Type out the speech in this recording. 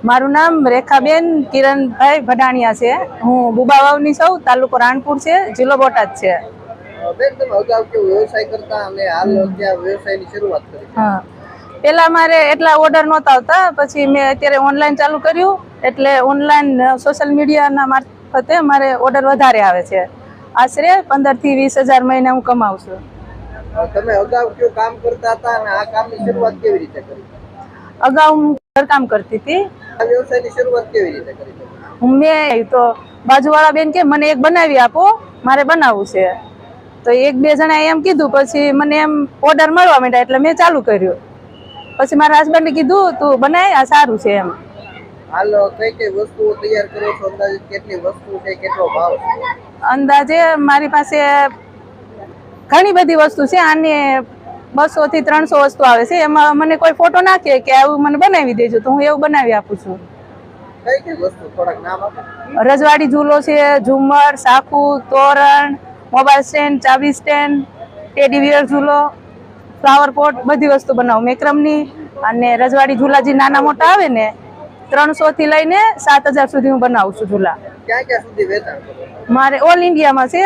મારું નામ રેખાબેન કિરણભાઈ ભડાણિયા છે। હું બુબાવાવની સૌ, તાલુકો રાણપુર છે, જિલ્લો બોટાદ છે। બેન, તમે અગાઉ કેવો વ્યવસાય કરતા અને હાલ ક્યાં વ્યવસાયની શરૂઆત કરી? હા, પેલા મારે એટલા ઓર્ડર નહોતા આવતા, પછી મેં અત્યારે ઓનલાઈન ચાલુ કર્યું, એટલે ઓનલાઈન સોશિયલ મીડિયાના મારફતે મારે ઓર્ડર વધારે આવે છે। આશરે 15 થી 20 હજાર મહિને હું કમાઉં છું। તમે અગાઉ કયો કામ કરતા હતા અને આ કામની શરૂઆત કેવી રીતે કરી? અગાઉ હું ઘરકામ કરતી હતી। આ વ્યવસાયની શરૂઆત કેવી રીતે કરી? મેં તો બાજુવાળા બેન કે મને એક બનાવી આપો, મારે બનાવવું છે, તો એક બે જણા એમ કીધું, પછી મને એમ ઓર્ડર મળવા માંડ્યા, એટલે મેં ચાલુ કર્યું। પછી મારા હસબન્ડે કીધું તું બનાય, આ સારું છે એમ। હાલ કઈ કઈ વસ્તુઓ તૈયાર કરો છો? અંદાજે કેટલી વસ્તુ છે, કેટલો ભાવ છે? અંદાજે મારી પાસે ઘણી બધી વસ્તુ છે, આની 200 થી 300 વસ્તુ આવે છે। એમાં મને કોઈ ફોટો નાખે કે આવું મને બનાવી દેજો, તો હું એવું બનાવી આપું છું। કઈ કઈ વસ્તુ થોડાક નામ આપો? રજવાડી ઝૂલો છે, ઝુમર, સાકુ, તોરણ, મોબાઈલ સ્ટેન્ડ, ચાબી સ્ટેન્ડ, ટેડી બિયર ઝૂલો, ફ્લાવર પોટ, બધી વસ્તુ બનાવું મેક્રમની। અને રજવાડી ઝૂલા જે નાના મોટા આવે ને, 300 થી લઈને 7000 સુધી હું બનાવું છું ઝૂલા। ક્યાં ક્યાં સુધી વેચાણ કરો? મારે ઓલ ઇન્ડિયામાં છે,